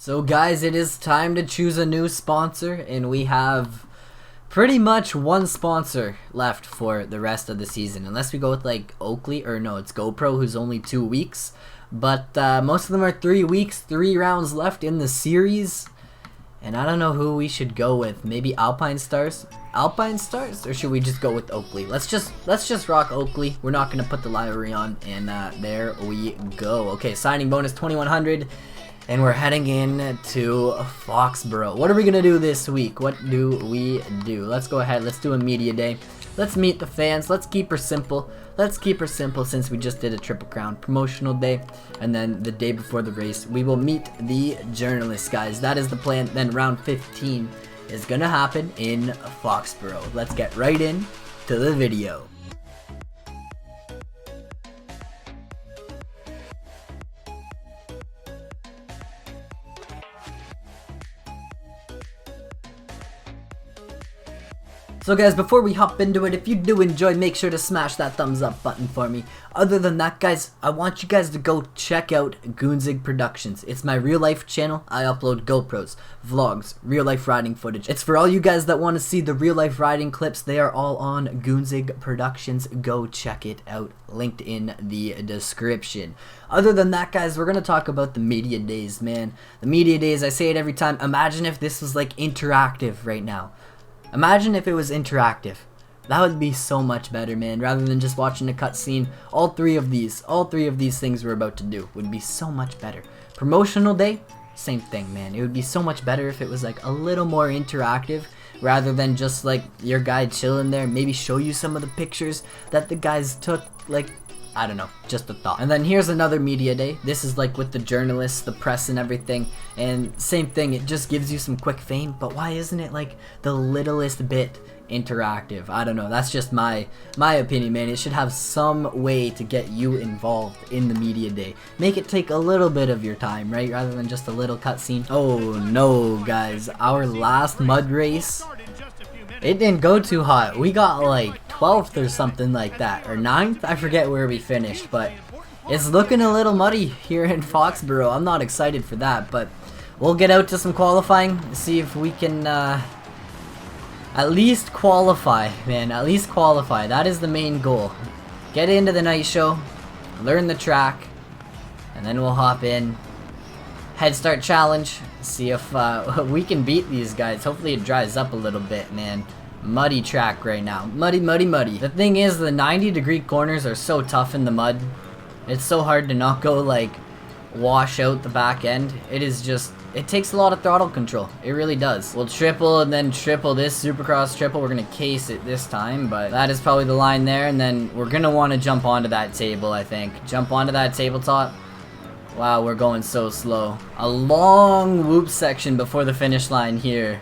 So guys, it is time to choose a new sponsor, and we have pretty much one sponsor left for the rest of the season, unless we go with like Oakley, or no, it's GoPro, who's only 2 weeks, but most of them are 3 weeks, 3 rounds left in the series, and I don't know who we should go with. Maybe Alpine Stars, or should we just go with Oakley? Let's just rock Oakley. We're not gonna put the livery on, and there we go. Okay, signing bonus 2100. And we're heading in to FOXBOROUGH. What are we gonna do this week? What do we do? Let's go ahead. Let's do a media day. Let's meet the fans. Let's keep her simple. Let's keep her simple since we just did a Triple Crown promotional day. And then the day before the race, we will meet the journalists, guys. That is the plan. Then round 15 is gonna happen in FOXBOROUGH. Let's get right in to the video. So guys, before we hop into it, if you do enjoy, make sure to smash that thumbs up button for me. Other than that, guys, I want you guys to go check out Goonzig Productions. It's my real life channel. I upload GoPros, vlogs, real life riding footage. It's for all you guys that want to see the real life riding clips. They are all on Goonzig Productions. Go check it out. Linked in the description. Other than that, guys, we're going to talk about the media days, man. The media days, I say it every time. Imagine if this was like interactive right now. Imagine if it was interactive. That would be so much better, man. Rather than just watching a cutscene, all three of these things we're about to do would be so much better. Promotional day, same thing, man. It would be so much better if it was like a little more interactive, rather than just like your guy chilling there, maybe show you some of the pictures that the guys took, like, I don't know, just a thought. And then here's another media day. This is like with the journalists, the press and everything, and same thing, it just gives you some quick fame, but why isn't it like the littlest bit interactive? I don't know, that's just my opinion, man. It should have some way to get you involved in the media day. Make it take a little bit of your time, right, rather than just a little cutscene. Oh no, guys, our last mud race, it didn't go too hot. We got like 12th or something like that, or 9th, I forget where we finished, but it's looking a little muddy here in FOXBOROUGH. I'm not excited for that, but we'll get out to some qualifying, see if we can at least qualify, man. At least qualify. That is the main goal. Get into the night show, learn the track, and then we'll hop in. Head start challenge, see if we can beat these guys. Hopefully it dries up a little bit, man. Muddy track right now. Muddy, muddy, muddy. The thing is, the 90-degree corners are so tough in the mud. It's so hard to not go like wash out the back end. It is just, it takes a lot of throttle control. It really does. We'll triple and then triple this Supercross triple. We're gonna case it this time, but that is probably the line there. And then we're gonna want to jump onto that table, I think. Jump onto that tabletop. Wow, we're going so slow. A long whoop section before the finish line here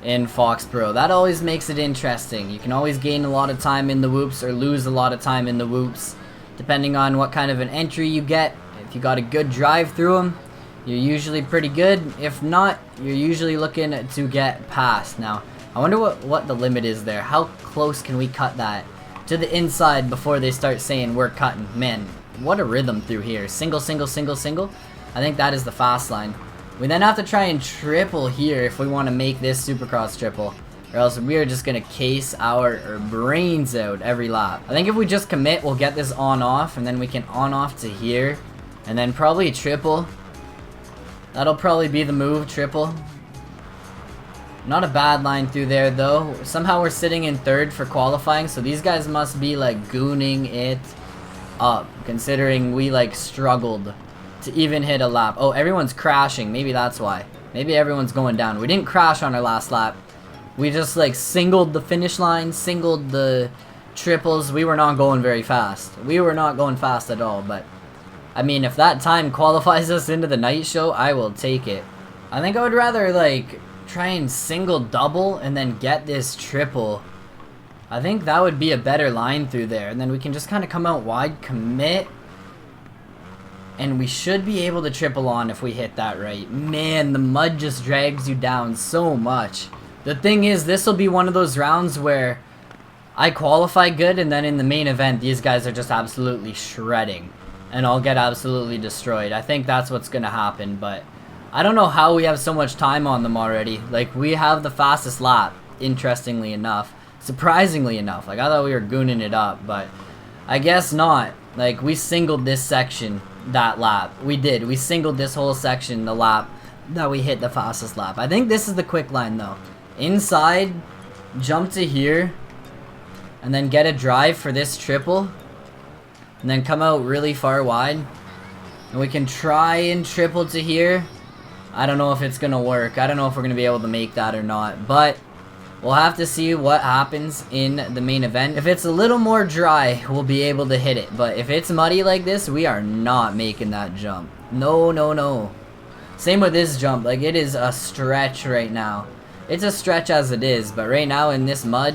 in FOXBOROUGH. That always makes it interesting. You can always gain a lot of time in the whoops or lose a lot of time in the whoops, depending on what kind of an entry you get. If you got a good drive through them, you're usually pretty good. If not, you're usually looking to get past. Now, I wonder what the limit is there. How close can we cut that to the inside before they start saying we're cutting? Man, what a rhythm through here. Single, single, single, single. I think that is the fast line. We then have to try and triple here if we want to make this Supercross triple, or else we are just going to case our brains out every lap. I think if we just commit, we'll get this on off, and then we can on off to here, and then probably triple. That'll probably be the move, triple. Not a bad line through there though. Somehow we're sitting in 3rd for qualifying, so these guys must be like gooning it up, considering we like struggled to even hit a lap. Oh, everyone's crashing. Maybe that's why. Maybe everyone's going down. We didn't crash on our last lap. We just like singled the finish line, singled the triples. We were not going very fast. We were not going fast at all, but I mean, if that time qualifies us into the night show, I will take it. I think I would rather like try and single double and then get this triple. I think that would be a better line through there, and then we can just kind of come out wide, commit, and we should be able to triple on if we hit that right. Man, the mud just drags you down so much. The thing is, this will be one of those rounds where I qualify good, and then in the main event, these guys are just absolutely shredding, and I'll get absolutely destroyed. I think that's what's going to happen, but I don't know how we have so much time on them already. Like, we have the fastest lap, interestingly enough. Surprisingly enough. Like, I thought we were gooning it up, but I guess not. Like, we singled this section that lap. We did. We singled this whole section the lap that we hit the fastest lap. I think this is the quick line, though. Inside, jump to here, and then get a drive for this triple, and then come out really far wide. And we can try and triple to here. I don't know if it's gonna work. I don't know if we're gonna be able to make that or not, but we'll have to see what happens in the main event. If it's a little more dry, we'll be able to hit it, but if it's muddy like this, we are not making that jump. No, no, no. Same with this jump. Like, it is a stretch right now. It's a stretch as it is, but right now in this mud,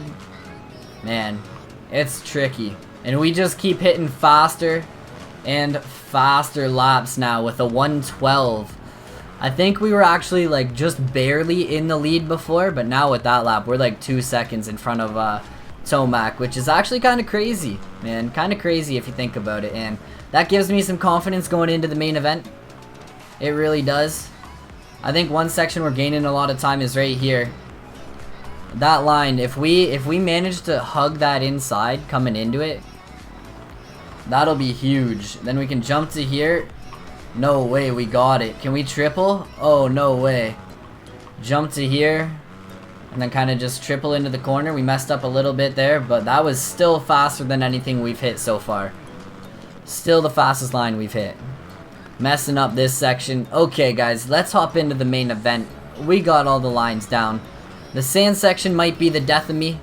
man, it's tricky. And we just keep hitting faster and faster laps now with a 112. I think we were actually like just barely in the lead before, but now with that lap, we're like 2 seconds in front of Tomac, which is actually kind of crazy, man. Kind of crazy if you think about it, and that gives me some confidence going into the main event. It really does. I think one section we're gaining a lot of time is right here. That line, if we manage to hug that inside coming into it, that'll be huge. Then we can jump to here. No way, we got it. Can we triple? Oh, no way. Jump to here. And then kind of just triple into the corner. We messed up a little bit there, but that was still faster than anything we've hit so far. Still the fastest line we've hit. Messing up this section. Okay, guys, let's hop into the main event. We got all the lines down. The sand section might be the death of me.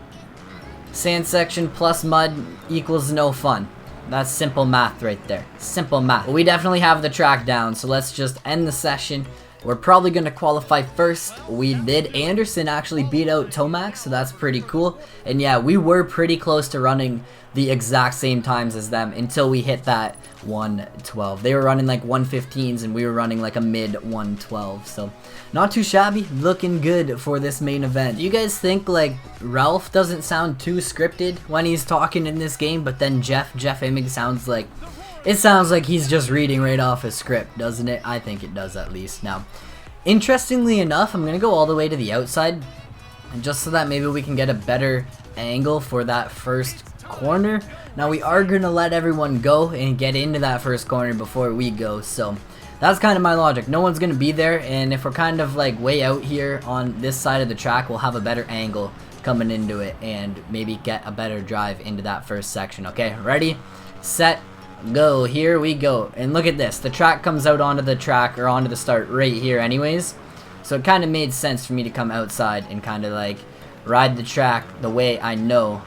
Sand section plus mud equals no fun. That's simple math right there. Simple math. But we definitely have the track down, so let's just end the session. We're probably going to qualify first. We did. Anderson actually beat out Tomac, so that's pretty cool. And yeah, we were pretty close to running the exact same times as them until we hit that 112. They were running like 115s and we were running like a mid 112. So not too shabby. Looking good for this main event. Do you guys think like Ralph doesn't sound too scripted when he's talking in this game, but then Jeff Immig sounds like... It sounds like he's just reading right off a script, doesn't it? I think it does at least. Now, interestingly enough, I'm going to go all the way to the outside, and just so that maybe we can get a better angle for that first corner. Now, we are going to let everyone go and get into that first corner before we go, so that's kind of my logic. No one's going to be there, and if we're kind of like way out here on this side of the track, we'll have a better angle coming into it and maybe get a better drive into that first section. Okay, ready, set, go. Here we go. And look at this, the track comes out onto the track, or onto the start right here anyways, so it kind of made sense for me to come outside and kind of like ride the track the way I know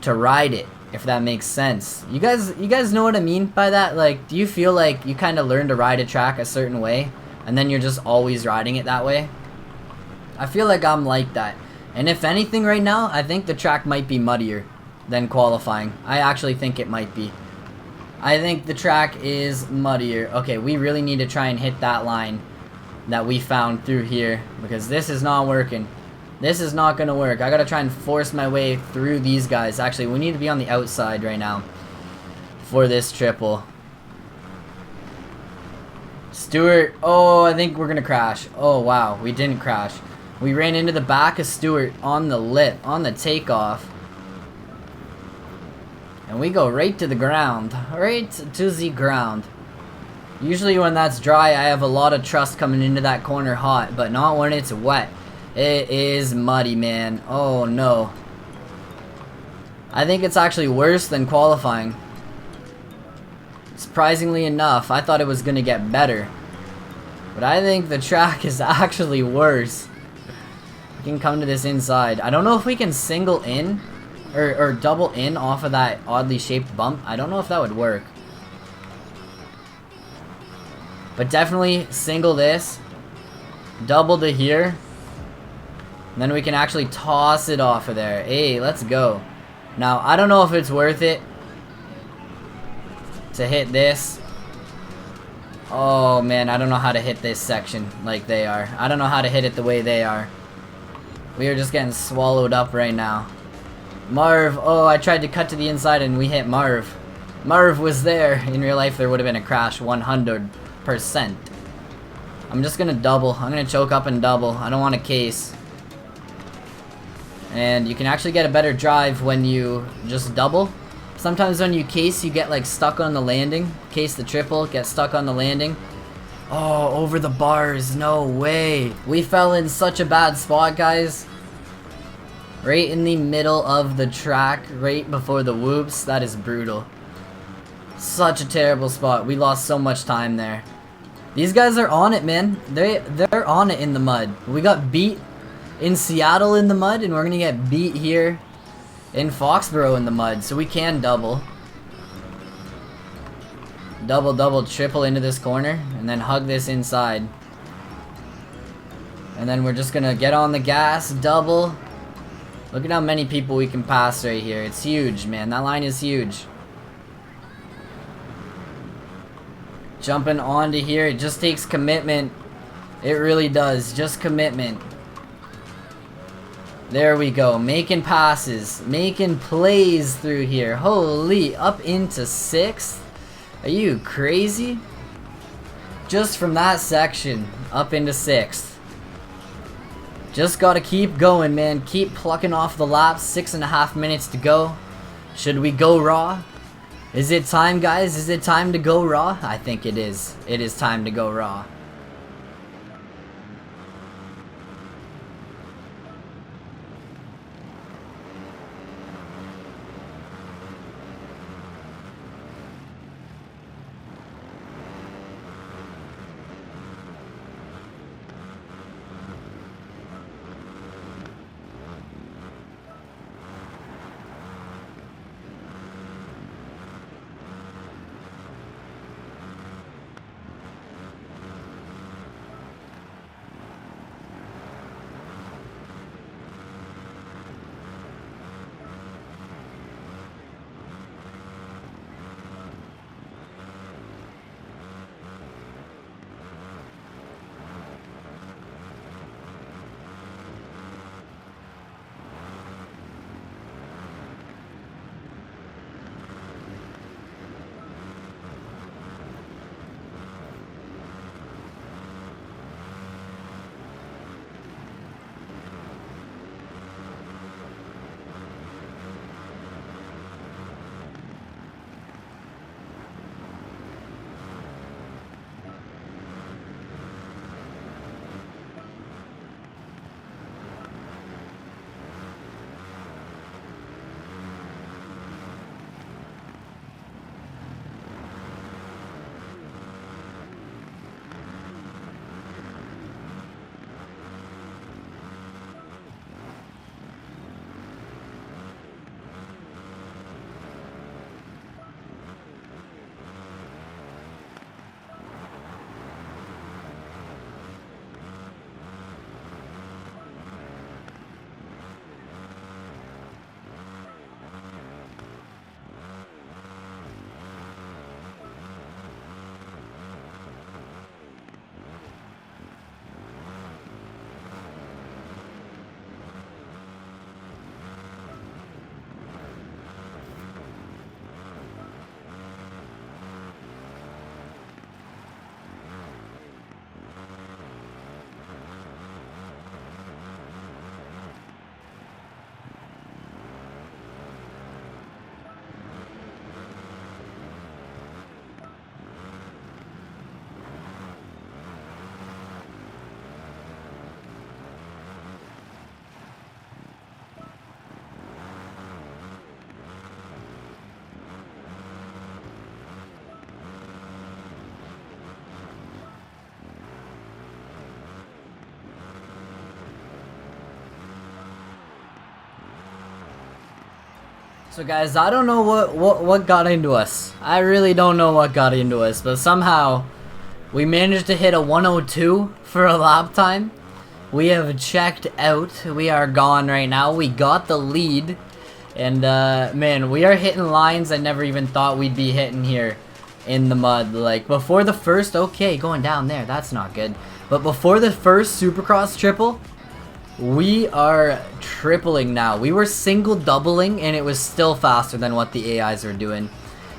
to ride it, if that makes sense. You guys know what I mean by that? Like, do you feel like you kind of learn to ride a track a certain way and then you're just always riding it that way? I feel like I'm like that, and if anything right now, I think the track might be muddier than qualifying. I actually think it might be. I think the track is muddier. Okay, we really need to try and hit that line that we found through here, because this is not working. This is not going to work. I got to try and force my way through these guys. Actually, we need to be on the outside right now for this triple. Stewart. Oh, I think we're going to crash. Oh, wow. We didn't crash. We ran into the back of Stewart on the lip, on the takeoff. And we go right to the ground. Right to the ground. Usually when that's dry, I have a lot of trust coming into that corner hot, but not when it's wet. It is muddy, man. Oh, no. I think it's actually worse than qualifying. Surprisingly enough, I thought it was going to get better. But I think the track is actually worse. We can come to this inside. I don't know if we can single in or double in off of that oddly shaped bump. I don't know if that would work. But definitely single this. Double to here. And then we can actually toss it off of there. Hey, let's go. Now, I don't know if it's worth it to hit this. Oh, man, I don't know how to hit this section like they are. I don't know how to hit it the way they are. We are just getting swallowed up right now. Marv, oh, I tried to cut to the inside and we hit Marv. Marv was there. In real life, there would have been a crash 100%. I'm just gonna double. I'm gonna choke up and double. I don't want to case. And you can actually get a better drive when you just double. Sometimes when you case, you get like stuck on the landing. Case the triple, get stuck on the landing. Oh, over the bars, no way. We fell in such a bad spot, guys. Right in the middle of the track, right before the whoops. That is brutal. Such a terrible spot. We lost so much time there. These guys are on it, man. They're on it in the mud. We got beat in Seattle in the mud, and we're gonna get beat here in FOXBOROUGH in the mud, so we can double. Double, triple into this corner, and then hug this inside. And then we're just gonna get on the gas, double. Look at how many people we can pass right here. It's huge, man. That line is huge. Jumping onto here, it just takes commitment. It really does, just commitment. There we go, making passes, making plays through here. Holy, up into 6th? Are you crazy? Just from that section, up into 6th. Just gotta keep going, man. Keep plucking off the laps. 6.5 minutes to go. Should we go raw? Is it time, guys? Is it time to go raw? I think it is. It is time to go raw. So guys, I don't know what got into us. I really don't know what got into us, but somehow we managed to hit a 102 for a lap time. We have checked out. We are gone right now. We got the lead. And man, we are hitting lines I never even thought we'd be hitting here in the mud. Like before the first, okay, going down there, that's not good. But before the first Supercross triple, we are tripling now. We were single doubling and it was still faster than what the AIs were doing.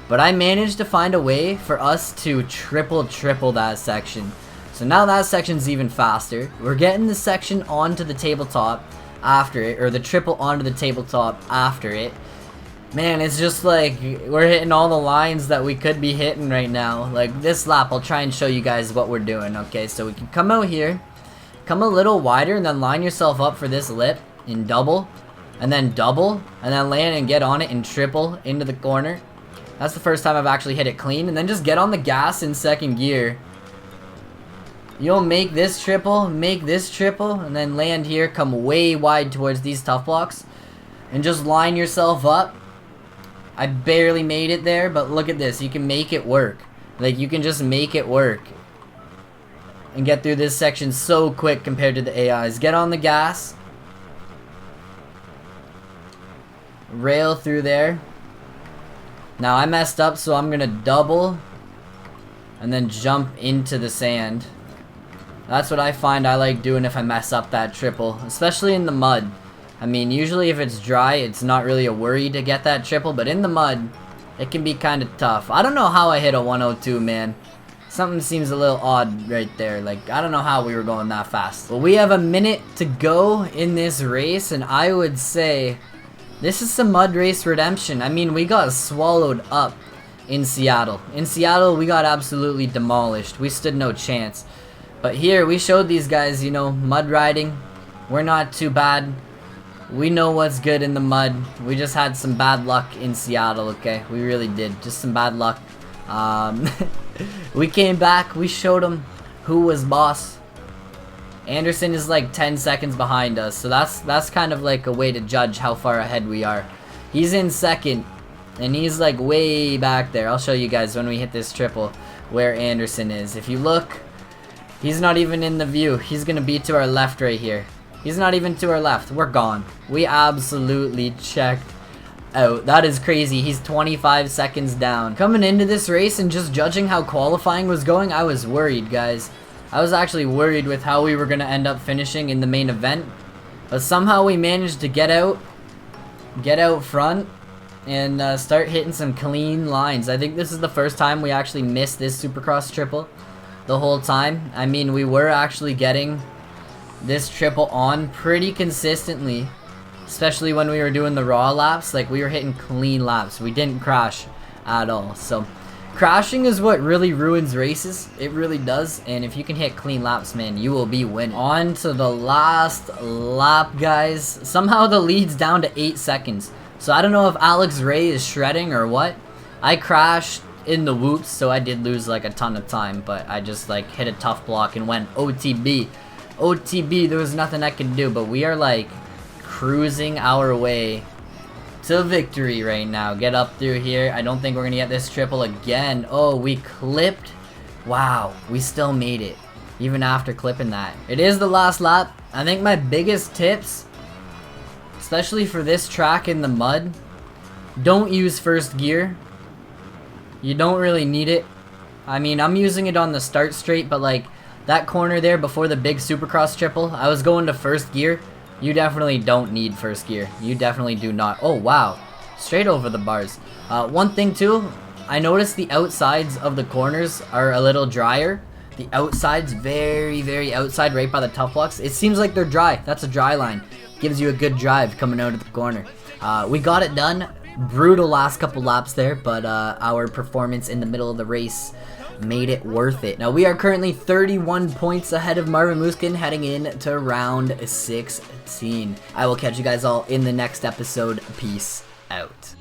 But I managed to find a way for us to triple that section. So now that section's even faster. We're getting the section onto the tabletop after it, or the triple onto the tabletop after it. Man, it's just like we're hitting all the lines that we could be hitting right now. Like this lap, I'll try and show you guys what we're doing. Okay, so we can come out here, come a little wider, and then line yourself up for this lip in double, and then land and get on it in triple into the corner. That's the first time I've actually hit it clean. And then just get on the gas in second gear. You'll make this triple, and then land here, come way wide towards these tough blocks, and just line yourself up. I barely made it there, but look at this. You can make it work. Like, you can just make it work and get through this section so quick compared to the AIs. Get on the gas. Rail through there. Now, I messed up, so I'm going to double and then jump into the sand. That's what I find I like doing if I mess up that triple, especially in the mud. I mean, usually if it's dry, it's not really a worry to get that triple, but in the mud, it can be kind of tough. I don't know how I hit a 102, man. Something seems a little odd right there. Like, I don't know how we were going that fast. Well, we have a minute to go in this race, and I would say this is some mud race redemption. I mean, we got swallowed up in Seattle. In Seattle, we got absolutely demolished. We stood no chance. But here, we showed these guys, you know, mud riding. We're not too bad. We know what's good in the mud. We just had some bad luck in Seattle, okay? We really did. Just some bad luck. We came back. We showed them who was boss. Anderson is like 10 seconds behind us. So that's kind of like a way to judge how far ahead we are. He's in second. And he's like way back there. I'll show you guys when we hit this triple where Anderson is. If you look, he's not even in the view. He's going to be to our left right here. He's not even to our left. We're gone. We absolutely checked out. That is crazy. He's 25 seconds down. Coming into this race and just judging how qualifying was going, I was worried, guys. I was actually worried with how we were going to end up finishing in the main event. But somehow we managed to get out front and start hitting some clean lines. I think this is the first time we actually missed this Supercross triple the whole time. I mean, we were actually getting this triple on pretty consistently, especially when we were doing the raw laps. Like, we were hitting clean laps. We didn't crash at all. So crashing is what really ruins races. It really does. And if you can hit clean laps, man, you will be winning. On to the last lap, guys. Somehow the lead's down to 8 seconds. So I don't know if Alex Ray is shredding or what. I crashed in the whoops, so I did lose like a ton of time, but I just like hit a tough block and went OTB. OTB, there was nothing I could do, but we are like cruising our way to victory right now. Get up through here. I don't think we're gonna get this triple again. Oh, we clipped. Wow, we still made it even after clipping that. It is the last lap. I think my biggest tips, especially for this track in the mud, don't use first gear. You don't really need it. I mean, I'm using it on the start straight, but like that corner there before the big Supercross triple, I was going to first gear. You definitely don't need first gear. You definitely do not. Oh, wow. Straight over the bars. One thing too, I noticed the outsides of the corners are a little drier. The outsides, very, very outside, right by the tough blocks. It seems like they're dry. That's a dry line. Gives you a good drive coming out of the corner. We got it done. Brutal last couple laps there, but our performance in the middle of the race made it worth it. Now we are currently 31 points ahead of Marvin Muskin heading in to round 16. I will catch you guys all in the next episode. Peace out.